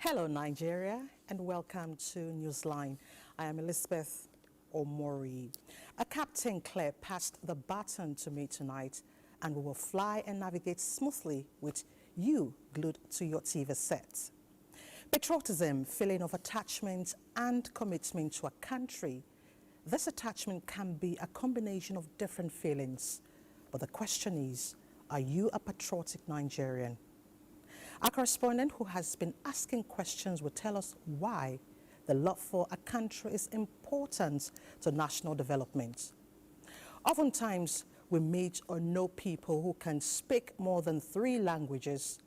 Hello, Nigeria, and welcome to Newsline. I am Elizabeth Omori. A Captain Claire passed the baton to me tonight, and we will fly and navigate smoothly with you glued to your TV set. Patriotism, feeling of attachment and commitment to a country. This attachment can be a combination of different feelings, but the question is, are you a patriotic Nigerian? Our correspondent who has been asking questions will tell us why the love for a country is important to national development. Oftentimes, we meet or know people who can speak more than 3 languages,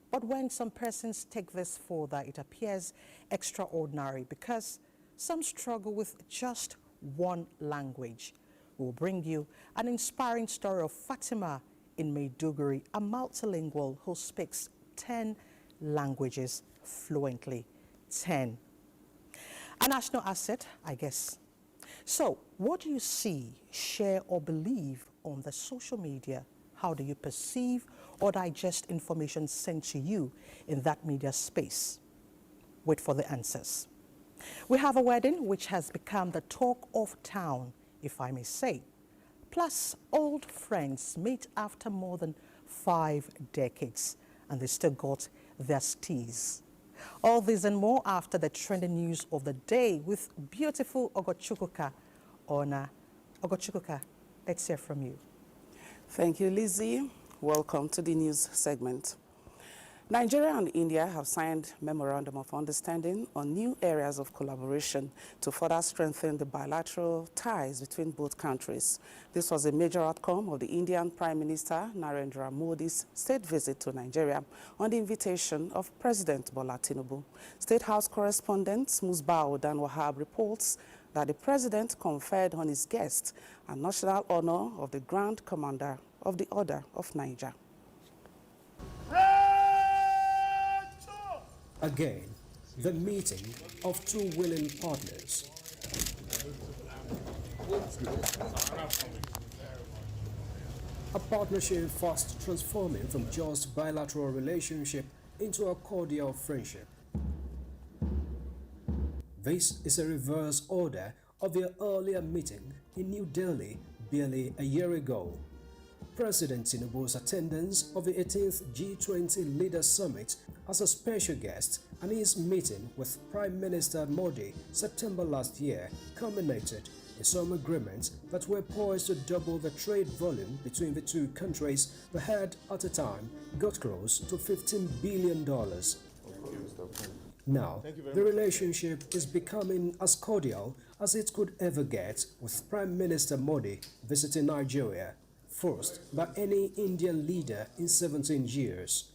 but when some persons take this further, it appears extraordinary because some struggle with just 1 language. We will bring you an inspiring story of Fatima in Maiduguri, a multilingual who speaks 10 languages fluently. 10. A national asset, I guess. So, what do you see, share, or believe on the social media? How do you perceive or digest information sent to you in that media space? Wait for the answers. We have a wedding which has become the talk of town, if I may say. Plus, old friends meet after more than 5 decades, and they still got their steez. All this and more after the trending news of the day with beautiful Ogochukwuka. Ona Ogochukwuka, let's hear from you. Thank you, Lizzie. Welcome to the news segment. Nigeria and India have signed Memorandum of Understanding on new areas of collaboration to further strengthen the bilateral ties between both countries. This was a major outcome of the Indian Prime Minister Narendra Modi's state visit to Nigeria on the invitation of President Bola Tinubu. State House correspondent Musbao Dan Wahab reports that the president conferred on his guest a national honor of the Grand Commander of the Order of Niger. Again, the meeting of 2 willing partners. A partnership fast transforming from just bilateral relationship into a cordial friendship. This is a reverse order of their earlier meeting in New Delhi barely a year ago. President Tinubu's attendance of the 18th G20 Leaders Summit as a special guest and his meeting with Prime Minister Modi September last year culminated in some agreements that were poised to double the trade volume between the 2 countries that had at a time got close to $15 billion. Now, the relationship is becoming as cordial as it could ever get, with Prime Minister Modi visiting Nigeria, first by any Indian leader in 17 years.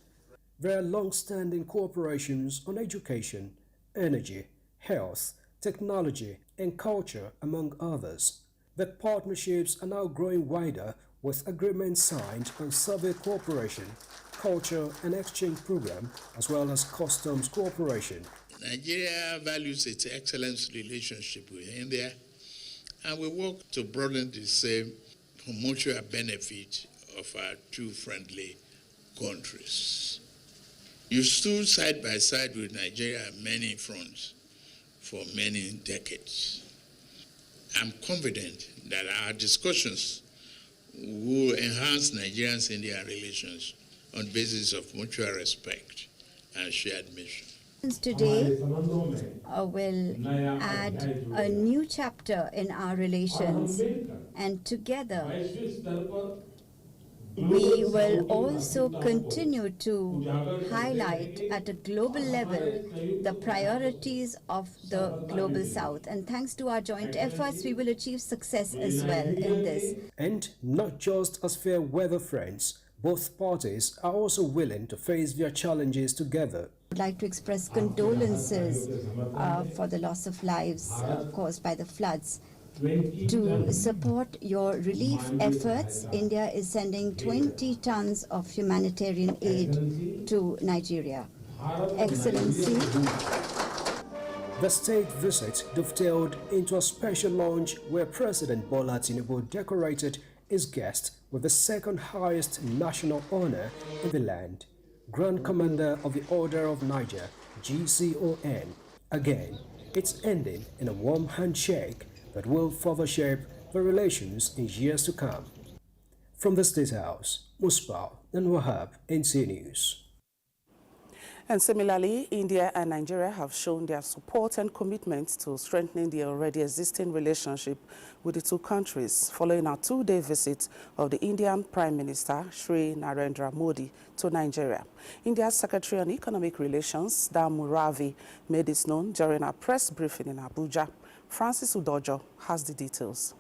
There are long-standing cooperations on education, energy, health, technology, and culture, among others. The partnerships are now growing wider, with agreements signed on survey cooperation, culture and exchange program, as well as customs cooperation. Nigeria values its excellent relationship with India, and we work to broaden the same for mutual benefit of our 2 friendly countries. You stood side by side with Nigeria on many fronts for many decades. I'm confident that our discussions will enhance Nigerian-Indian relations on the basis of mutual respect and shared mission. Today will add a new chapter in our relations, and together we will also continue to highlight at a global level the priorities of the Global South. And thanks to our joint efforts, we will achieve success as well in this. And not just as fair weather friends, both parties are also willing to face their challenges together. I'd like to express condolences for the loss of lives caused by the floods. To support your relief efforts, India is sending 20 tons of humanitarian aid to Nigeria. Excellency. The state visit dovetailed into a special lunch where President Bola Tinubu decorated his guest with the 2nd highest national honor in the land, Grand Commander of the Order of Niger, GCON. Again, it's ending in a warm handshake that will further shape the relations in years to come. From the State House, Musbah and Wahab, NTA News. And similarly, India and Nigeria have shown their support and commitment to strengthening the already existing relationship with the two countries following a two-day visit of the Indian Prime Minister Shri Narendra Modi to Nigeria. India's Secretary on Economic Relations, Damu Ravi, made this known during a press briefing in Abuja. Francis Udojo has the details.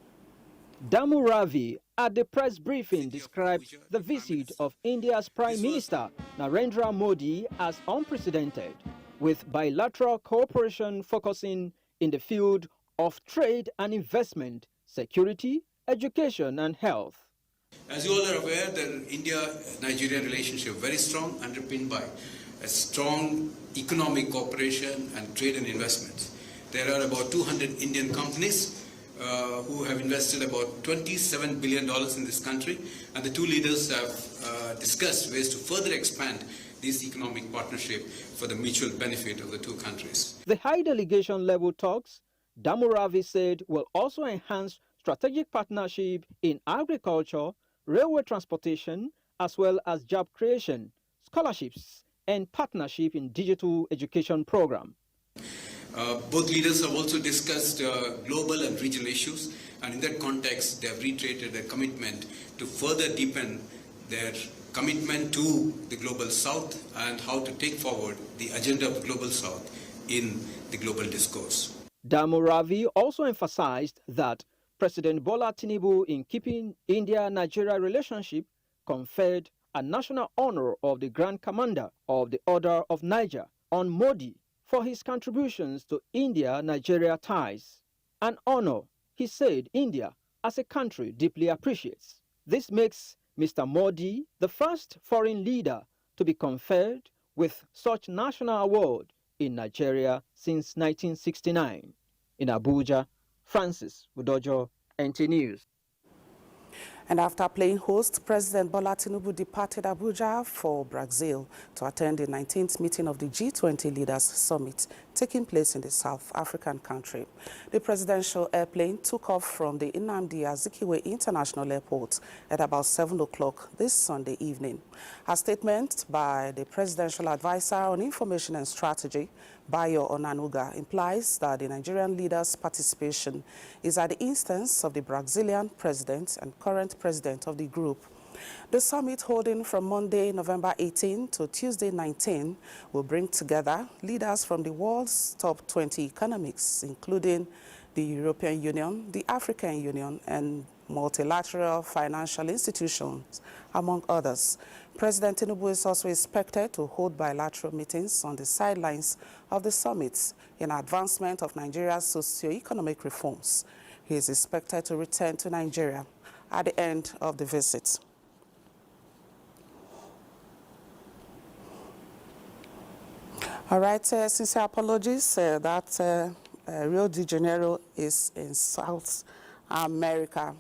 Damu Ravi at the press briefing described the visit of India's Prime Minister Narendra Modi as unprecedented, with bilateral cooperation focusing in the field of trade and investment, security, education and health. As you all are aware, the India-Nigerian relationship very strong, underpinned by a strong economic cooperation and trade and investments. There are about 200 Indian companies who have invested about $27 billion in this country, and the two leaders have discussed ways to further expand this economic partnership for the mutual benefit of the two countries. The high delegation level talks, Damu Ravi said, will also enhance strategic partnership in agriculture, railway transportation, as well as job creation, scholarships, and partnership in digital education program. Both leaders have also discussed global and regional issues, and in that context, they have reiterated their commitment to further deepen their commitment to the Global South and how to take forward the agenda of the Global South in the global discourse. Damu Ravi also emphasized that President Bola Tinubu, in keeping India-Nigeria relationship, conferred a national honor of the Grand Commander of the Order of Niger on Modi for his contributions to India-Nigeria ties. An honor, he said, India as a country deeply appreciates. This makes Mr. Modi the first foreign leader to be conferred with such national award in Nigeria since 1969. In Abuja, Francis Udojo, NTA News. And after playing host, President Bola Tinubu departed Abuja for Brazil to attend the 19th meeting of the G20 Leaders Summit taking place in the South African country. The presidential airplane took off from the Nnamdi Azikiwe International Airport at about 7 o'clock this Sunday evening. A statement by the presidential advisor on information and strategy, Bayo Onanuga, implies that the Nigerian leaders' participation is at the instance of the Brazilian president and current president of the group. The summit, holding from Monday, November 18 to Tuesday 19, will bring together leaders from the world's top 20 economies, including the European Union, the African Union, and multilateral financial institutions, among others. President Tinubu is also expected to hold bilateral meetings on the sidelines of the summit in advancement of Nigeria's socio-economic reforms. He is expected to return to Nigeria at the end of the visit. All right, sincere apologies that Rio de Janeiro is in South America.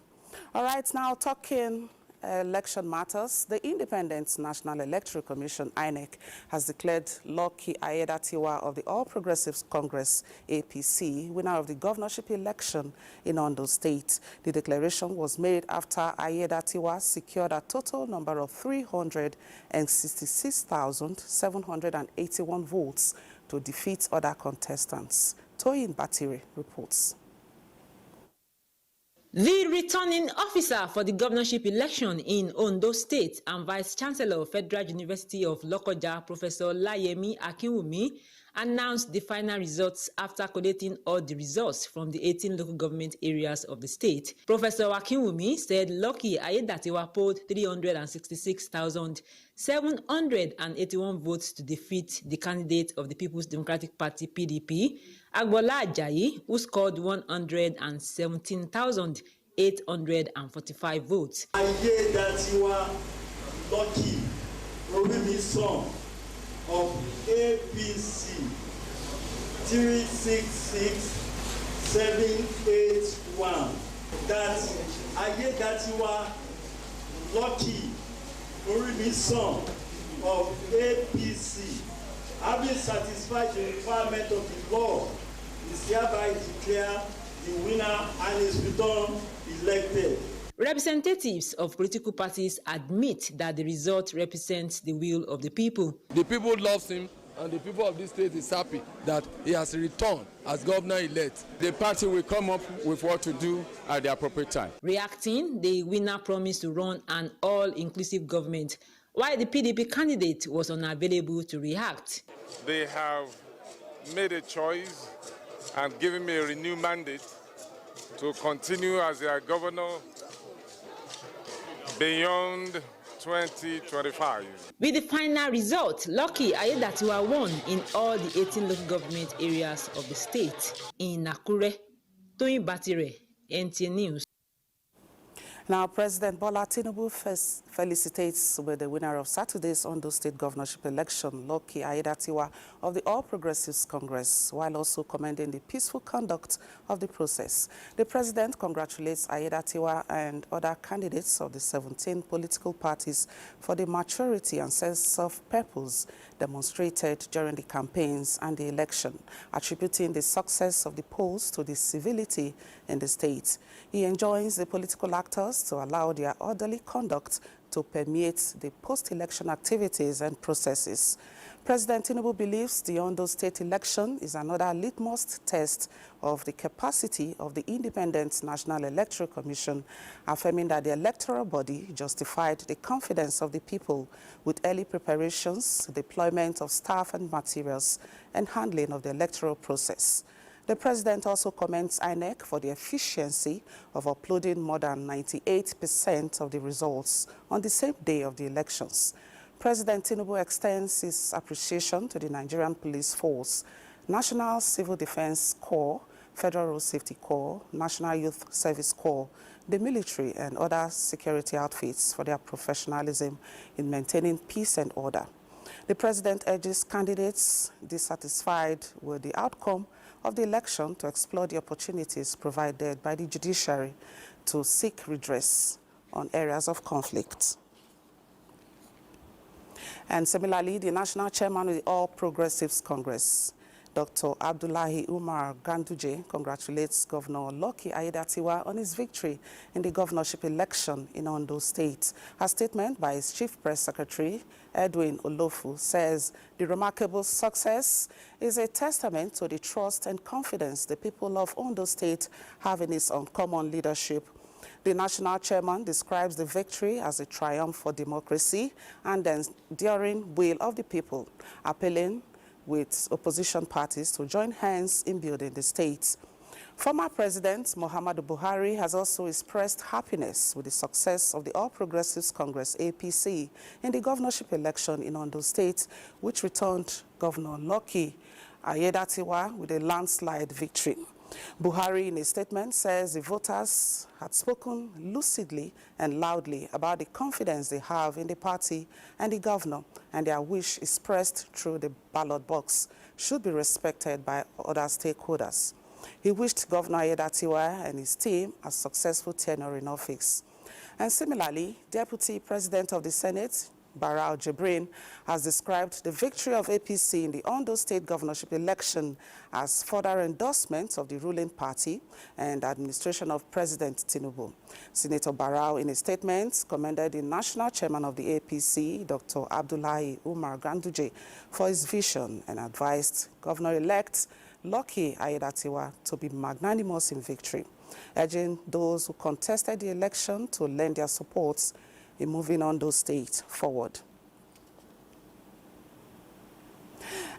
All right, now talking election matters, the Independent National Electoral Commission, INEC, has declared Lucky Aiyedatiwa of the All Progressives Congress, APC, winner of the governorship election in Ondo State. The declaration was made after Aiyedatiwa secured a total number of 366,781 votes to defeat other contestants. Toyin Batire reports. The returning officer for the governorship election in Ondo State and Vice-Chancellor of Federal University of Lokoja, Professor Layemi Akinwumi, announced the final results after collating all the results from the 18 local government areas of the state. Professor Akinwumi said Lucky Aiyedatiwa polled 366,781 votes to defeat the candidate of the People's Democratic Party, PDP, Agbola Ajayi, who scored 117,845 votes. Aiyedatiwa Lucky Orimisan of APC 366781. That Aiyedatiwa Lucky Orimisan of APC having satisfied the requirement of the law, is hereby declared the winner and is returned elected. Representatives of political parties admit that the result represents the will of the people. The people love him, and the people of this state is happy that he has returned as governor-elect. The party will come up with what to do at the appropriate time. Reacting, the winner promised to run an all-inclusive government, while the PDP candidate was unavailable to react. They have made a choice and given me a renewed mandate to continue as their governor beyond 2025. With the final result, Lucky Ayedatiwa won in all the 18 local government areas of the state. In Akure, Toyin Batire, NTA News. Now, President Bola Tinubu felicitates with the winner of Saturday's Ondo State governorship election, Lucky Ayedatiwa of the All Progressives Congress, while also commending the peaceful conduct of the process. The president congratulates Ayedatiwa and other candidates of the 17 political parties for the maturity and sense of purpose demonstrated during the campaigns and the election, attributing the success of the polls to the civility in the state. He enjoins the political actors to allow their orderly conduct to permeate the post-election activities and processes. President Tinubu believes the Ondo State election is another litmus test of the capacity of the Independent National Electoral Commission, affirming that the electoral body justified the confidence of the people with early preparations, deployment of staff and materials, and handling of the electoral process. The president also commends INEC for the efficiency of uploading more than 98% of the results on the same day of the elections. President Tinubu extends his appreciation to the Nigerian Police Force, National Civil Defense Corps, Federal Road Safety Corps, National Youth Service Corps, the military and other security outfits for their professionalism in maintaining peace and order. The president urges candidates dissatisfied with the outcome of the election to explore the opportunities provided by the judiciary to seek redress on areas of conflict. And similarly, the national chairman of the All Progressives Congress, Dr. Abdullahi Umar Ganduje, congratulates Governor Lucky Ayedatiwa on his victory in the governorship election in Ondo State. A statement by his chief press secretary, Edwin Olofu, says the remarkable success is a testament to the trust and confidence the people of Ondo State have in his uncommon leadership. The national chairman describes the victory as a triumph for democracy and the enduring will of the people, appealing with opposition parties to join hands in building the state. Former President Muhammadu Buhari has also expressed happiness with the success of the All Progressives Congress, APC, in the governorship election in Ondo State, which returned Governor Lucky Ayedatiwa with a landslide victory. Buhari, in a statement, says the voters had spoken lucidly and loudly about the confidence they have in the party and the governor, and their wish expressed through the ballot box should be respected by other stakeholders. He wished Governor Ayedatiwa and his team a successful tenure in office. And similarly, Deputy President of the Senate, Barau Jibrin, has described the victory of APC in the Ondo State governorship election as further endorsement of the ruling party and administration of President Tinubu. Senator Barau, in a statement, commended the national chairman of the APC, Dr. Abdullahi Umar Ganduje, for his vision and advised Governor-elect Lucky Ayedatiwa to be magnanimous in victory, urging those who contested the election to lend their support in moving Ondo State forward.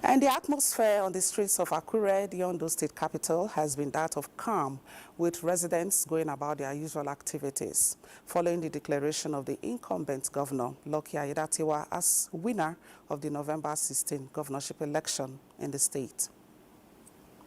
And the atmosphere on the streets of Akure, the Ondo State capital, has been that of calm, with residents going about their usual activities, following the declaration of the incumbent governor, Lucky Ayedatiwa, as winner of the November 16 governorship election in the state.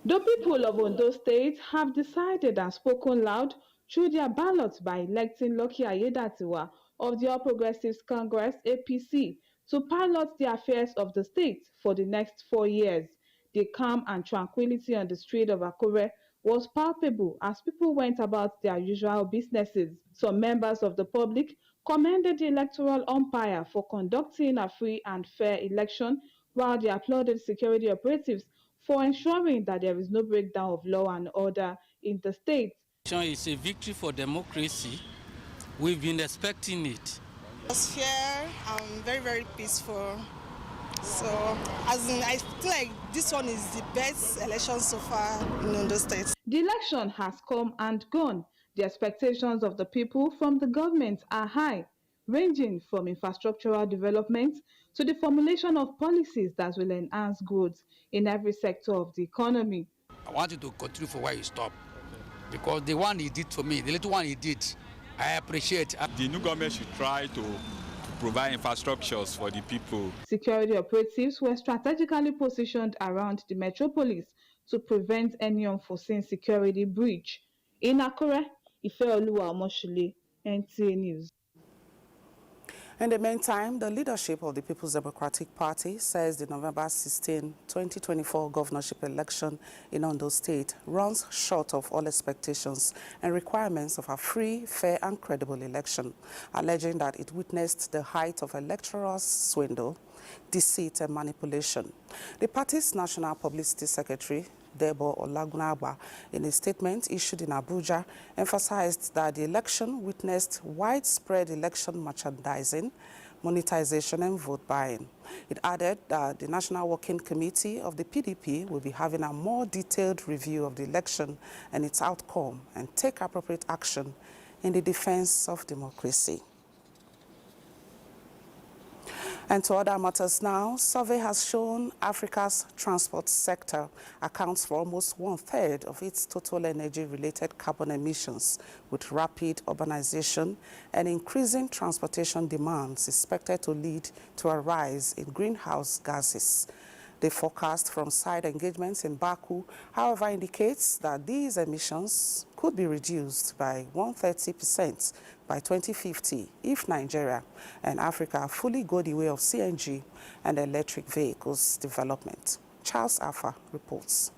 The people of Ondo State have decided and spoken loud through their ballots by electing Lucky Ayedatiwa of the All Progressives Congress, APC, to pilot the affairs of the state for the next 4 years. The calm and tranquility on the street of Akure was palpable as people went about their usual businesses. Some members of the public commended the electoral umpire for conducting a free and fair election while they applauded security operatives for ensuring that there is no breakdown of law and order in the state. It's a victory for democracy. We've been expecting it. It was fair and very, very peaceful. So, I feel like this one is the best election so far in Ondo State. The election has come and gone. The expectations of the people from the government are high, ranging from infrastructural development to the formulation of policies that will enhance growth in every sector of the economy. I want you to continue for where you stop, because the one he did for me, the little one he did, I appreciate. The new government should try to provide infrastructures for the people. Security operatives were strategically positioned around the metropolis to prevent any unforeseen security breach. In Akure, Ifeoluwa Omoshile, NTA News. In the meantime, the leadership of the People's Democratic Party says the November 16, 2024 governorship election in Ondo State runs short of all expectations and requirements of a free, fair and credible election, alleging that it witnessed the height of electoral swindle, deceit and manipulation. The party's National Publicity Secretary, Debo Olagunagba, in a statement issued in Abuja, emphasized that the election witnessed widespread election merchandising, monetization and vote buying. It added that the National Working Committee of the PDP will be having a more detailed review of the election and its outcome and take appropriate action in the defense of democracy. And to other matters now, survey has shown Africa's transport sector accounts for almost 1/3 of its total energy-related carbon emissions, with rapid urbanization and increasing transportation demands expected to lead to a rise in greenhouse gases. The forecast from side engagements in Baku, however, indicates that these emissions could be reduced by 130% by 2050 if Nigeria and Africa fully go the way of CNG and electric vehicles development. Charles Alpha reports.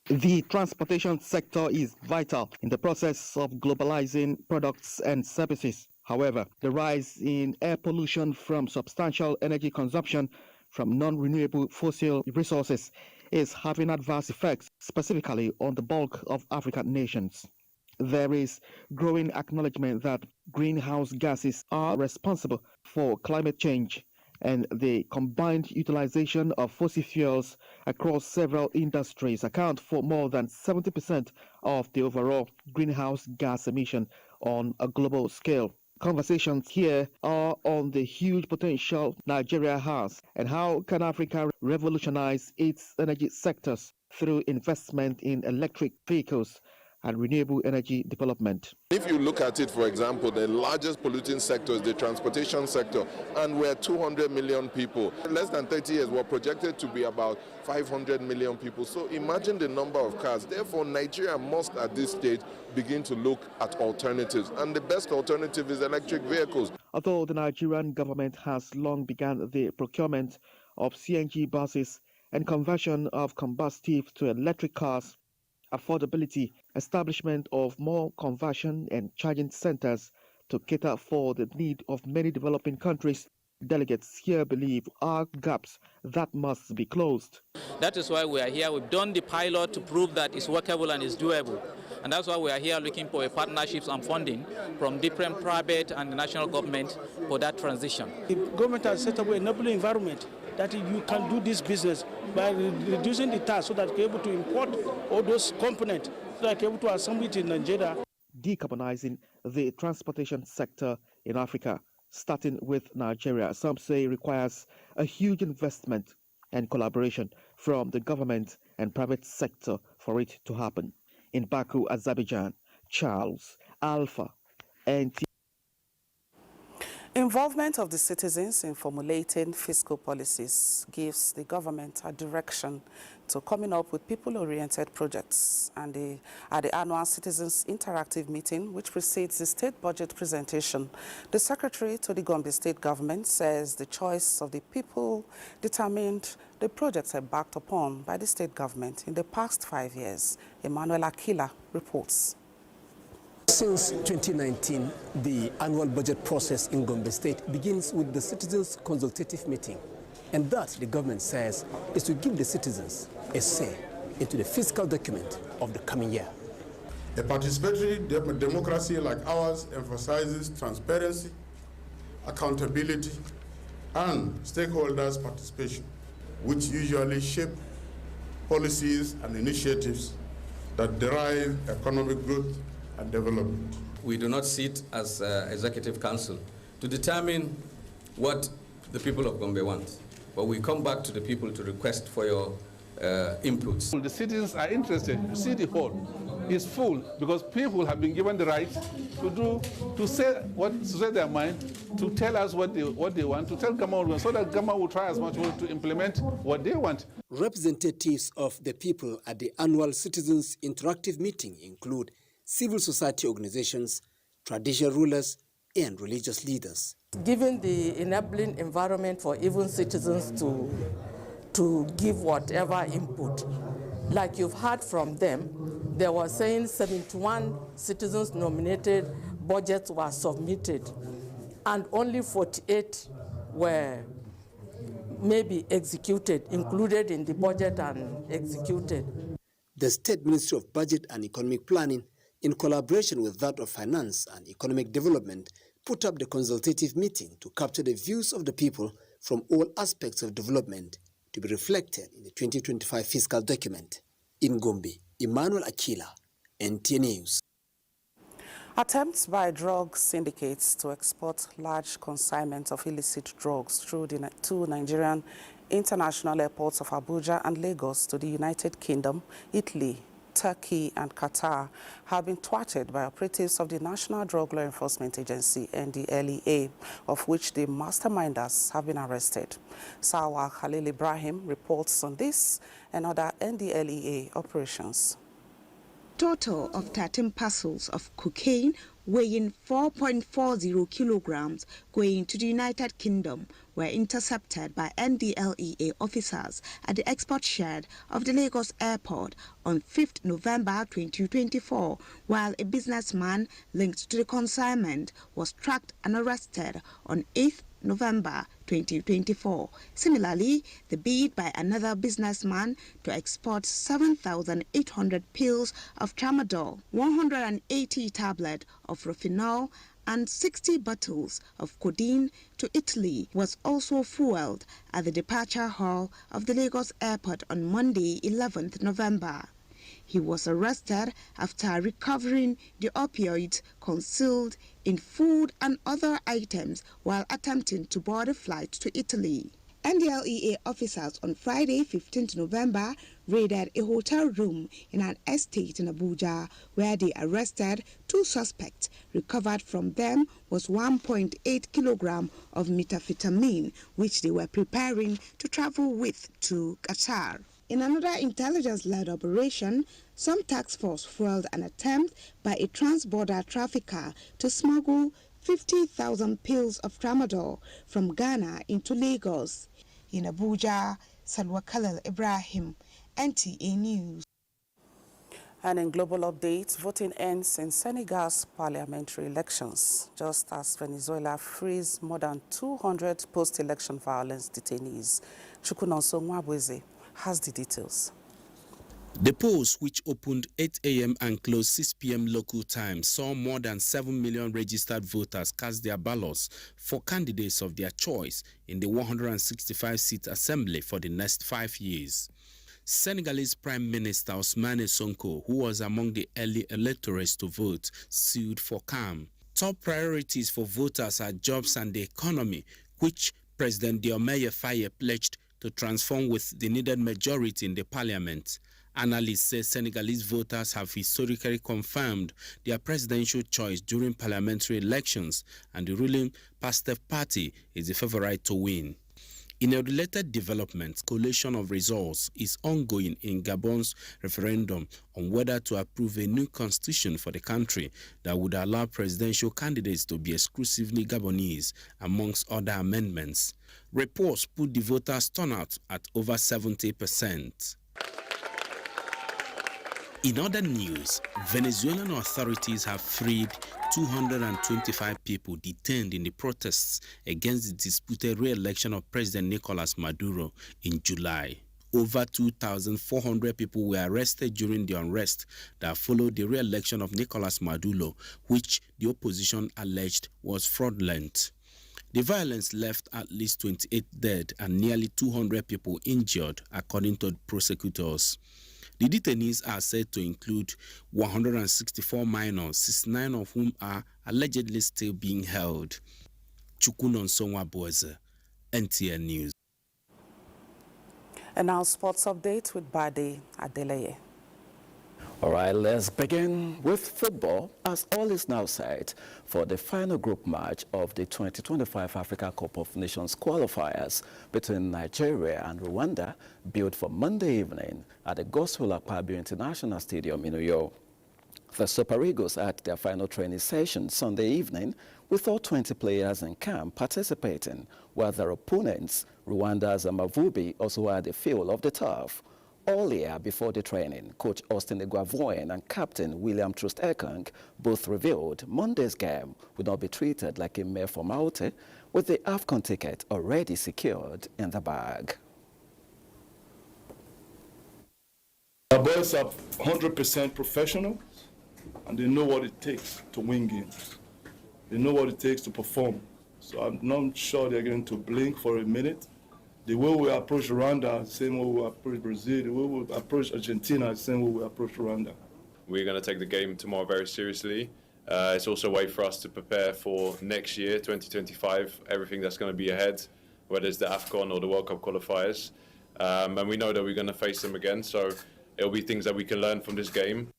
The transportation sector is vital in the process of globalizing products and services. However, the rise in air pollution from substantial energy consumption from non-renewable fossil resources is having adverse effects, specifically on the bulk of African nations. There is growing acknowledgement that greenhouse gases are responsible for climate change, and the combined utilization of fossil fuels across several industries account for more than 70% of the overall greenhouse gas emission on a global scale. Conversations here are on the huge potential Nigeria has and how can Africa revolutionize its energy sectors through investment in electric vehicles and renewable energy development. If you look at it, for example, the largest polluting sector is the transportation sector, and we're 200 million people. In less than 30 years, we're projected to be about 500 million people. So imagine the number of cars. Therefore, Nigeria must, at this stage, begin to look at alternatives, and the best alternative is electric vehicles. Although the Nigerian government has long begun the procurement of CNG buses and conversion of combustive to electric cars, affordability, establishment of more conversion and charging centers to cater for the need of many developing countries, delegates here believe are gaps that must be closed. That is why we are here. We've done the pilot to prove that it's workable and it's doable. And that's why we are here looking for partnerships and funding from different private and the national government for that transition. The government has set up an enabling environment that you can do this business by reducing the tax so that you're able to import all those components so that you're able to assemble it in Nigeria. Decarbonizing the transportation sector in Africa, starting with Nigeria, some say requires a huge investment and collaboration from the government and private sector for it to happen. In Baku, Azerbaijan, Charles Alpha, NTA. Involvement of the citizens in formulating fiscal policies gives the government a direction to coming up with people-oriented projects. And at the annual Citizens Interactive Meeting, which precedes the state budget presentation, the secretary to the Gombe state government says the choice of the people determined the projects embarked upon by the state government in the past 5 years. Emmanuel Akila reports. Since 2019, the annual budget process in Gombe State begins with the Citizens Consultative Meeting. And that, the government says, is to give the citizens a say into the fiscal document of the coming year. A participatory democracy like ours emphasizes transparency, accountability, and stakeholders' participation, which usually shape policies and initiatives that derive economic growth and development. We do not sit as Executive Council to determine what the people of Gombe want, but we come back to the people to request for your inputs. The citizens are interested. City Hall is full because people have been given the right to say their mind, to tell us what they want, to tell government, so that government will try as much to implement what they want. Representatives of the people at the annual Citizens Interactive Meeting include civil society organizations, traditional rulers, and religious leaders. Given the enabling environment for even citizens to give whatever input, like you've heard from them, they were saying 71 citizens nominated budgets were submitted, and only 48 were maybe executed, included in the budget and executed. The State Ministry of Budget and Economic Planning, in collaboration with that of Finance and Economic Development, put up the consultative meeting to capture the views of the people from all aspects of development to be reflected in the 2025 fiscal document. In Gombe, Emmanuel Akila, NTA News. Attempts by drug syndicates to export large consignments of illicit drugs through the two Nigerian international airports of Abuja and Lagos to the United Kingdom, Italy, Turkey and Qatar have been thwarted by operatives of the National Drug Law Enforcement Agency, NDLEA, of which the masterminders have been arrested. Sawa Khalil Ibrahim reports on this and other NDLEA operations. Total of 13 parcels of cocaine weighing 4.40 kilograms going to the United Kingdom were intercepted by NDLEA officers at the export shed of the Lagos airport on 5th November 2024, while a businessman linked to the consignment was tracked and arrested on 8th November 2024. Similarly, the bid by another businessman to export 7,800 pills of tramadol, 180 tablets of rofinol, and 60 bottles of codeine to Italy was also fueled at the departure hall of the Lagos airport on Monday, 11th November. He was arrested after recovering the opioids concealed in food and other items while attempting to board a flight to Italy. NDLEA officers on Friday, 15th November, raided a hotel room in an estate in Abuja, where they arrested 2 suspects. Recovered from them was 1.8 kilogram of methamphetamine, which they were preparing to travel with to Qatar. In another intelligence-led operation, some task force foiled an attempt by a trans-border trafficker to smuggle 50,000 pills of tramadol from Ghana into Lagos. In Abuja, Salwa Khalil Ibrahim, NTA News. And in global updates, voting ends in Senegal's parliamentary elections, just as Venezuela frees more than 200 post-election violence detainees. Chukunonso Nwabweze has the details. The polls, which opened 8 a.m. and closed 6 p.m. local time, saw more than 7 million registered voters cast their ballots for candidates of their choice in the 165-seat assembly for the next 5 years. Senegalese Prime Minister Ousmane Sonko, who was among the early electors to vote, sued for calm. Top priorities for voters are jobs and the economy, which President Diomaye Faye pledged to transform with the needed majority in the parliament. Analysts say Senegalese voters have historically confirmed their presidential choice during parliamentary elections, and the ruling PASTEF party is the favorite to win. In a related development, collation of results is ongoing in Gabon's referendum on whether to approve a new constitution for the country that would allow presidential candidates to be exclusively Gabonese, amongst other amendments. Reports put the voters' turnout at over 70%. In other news, Venezuelan authorities have freed 225 people detained in the protests against the disputed re-election of President Nicolas Maduro in July. Over 2,400 people were arrested during the unrest that followed the re-election of Nicolas Maduro, which the opposition alleged was fraudulent. The violence left at least 28 dead and nearly 200 people injured, according to prosecutors. The detainees are said to include 164 minors, 69 of whom are allegedly still being held. Chukunonsonwa Boeze, NTA News. And now sports update with Bade Adeleye. All right, let's begin with football, as all is now set for the final group match of the 2025 Africa Cup of Nations qualifiers between Nigeria and Rwanda, billed for Monday evening at the Gospel Akpabio International Stadium in New York. The Super Eagles had their final training session Sunday evening, with all 20 players in camp participating, while their opponents, Rwanda's Amavubi, also had a feel of the turf. Earlier, before the training, Coach Austin Eguavoyen and Captain William Troost-Ekong both revealed Monday's game would not be treated like a mere formality, with the AFCON ticket already secured in the bag. Our boys are 100% professional, and they know what it takes to win games. They know what it takes to perform. So I'm not sure they're going to blink for a minute. The way we approach Rwanda, the same way we approach Brazil, the way we approach Argentina, the same way we approach Rwanda. We're going to take the game tomorrow very seriously. It's also a way for us to prepare for next year, 2025, everything that's going to be ahead, whether it's the AFCON or the World Cup qualifiers. And we know that we're going to face them again, so it'll be things that we can learn from this game.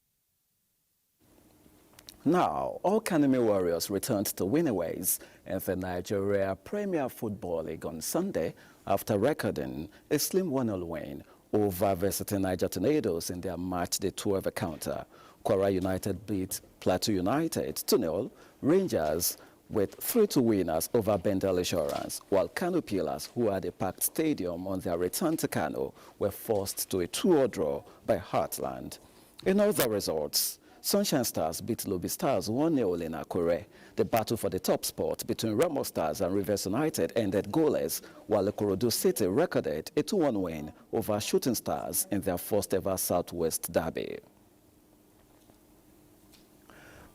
Now, all Kanemi Warriors returned to winning ways in the Nigeria Premier Football League on Sunday after recording a slim 1-0 win over Varsity Niger Tornadoes in their match day 12 encounter. Kwara United beat Plateau United 2-0, Rangers with 3-2 winners over Bendel Insurance, while Kano Pillars, who had a packed stadium on their return to Kano, were forced to a 2-2 draw by Heartland. In other results, Sunshine Stars beat Lobby Stars 1-0 in Akure. The battle for the top spot between Remo Stars and Rivers United ended goalless, while Ikorodu City recorded a 2-1 win over Shooting Stars in their first ever Southwest derby.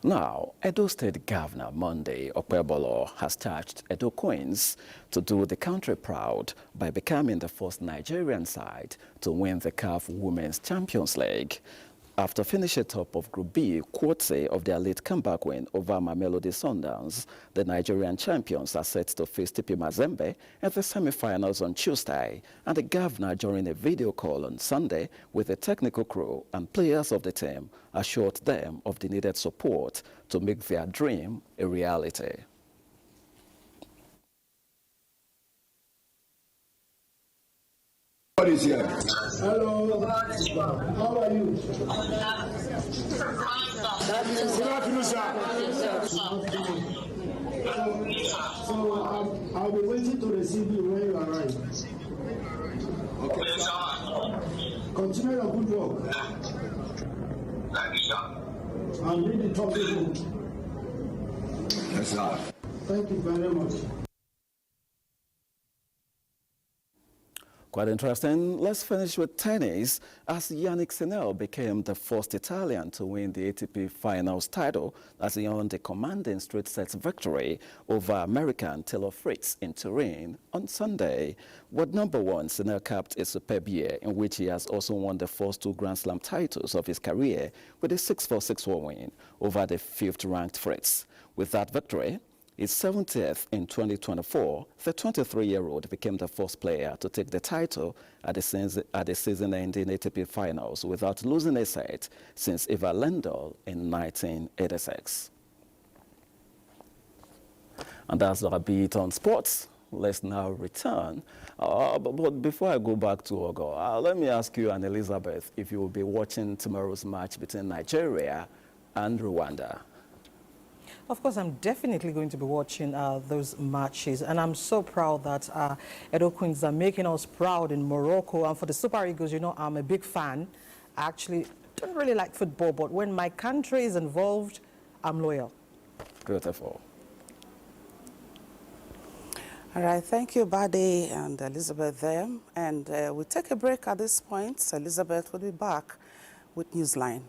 Now, Edo State Governor Monday Okpebolo has charged Edo Queens to do the country proud by becoming the first Nigerian side to win the CAF Women's Champions League. After finishing top of Group B, Kwotse of their late comeback win over Mamelodi Sundowns, the Nigerian champions are set to face TP Mazembe at the semi-finals on Tuesday, and the governor, during a video call on Sunday with the technical crew and players of the team, assured them of the needed support to make their dream a reality. What is here? Hello. How are you? Good afternoon, sir. So I'll be waiting to receive you when you arrive. Okay, sir. Continue your good work. Thank you, sir. And read the topic book. Yes, sir. Thank you very much. Quite interesting. Let's finish with tennis, as Yannick Sinner became the first Italian to win the ATP Finals title as he earned a commanding straight sets victory over American Taylor Fritz in Turin on Sunday. With number one, Sinner capped a superb year in which he has also won the first 2 Grand Slam titles of his career with a 6-4, 6-4 win over the 5th-ranked Fritz. With that victory, his 70th in 2024, the 23-year-old became the first player to take the title at the season-ending ATP Finals without losing a set since Eva Lendl in 1986. And that's our beat on sports. Let's now return. But before I go back to Ogo, let me ask you and Elizabeth if you will be watching tomorrow's match between Nigeria and Rwanda. Of course, I'm definitely going to be watching those matches, and I'm so proud that Edo Queens are making us proud in Morocco. And for the Super Eagles, you know, I'm a big fan. I actually don't really like football, but when my country is involved, I'm loyal. Beautiful. All right, thank you, Bade and Elizabeth there. And we'll take a break at this point. Elizabeth will be back with Newsline.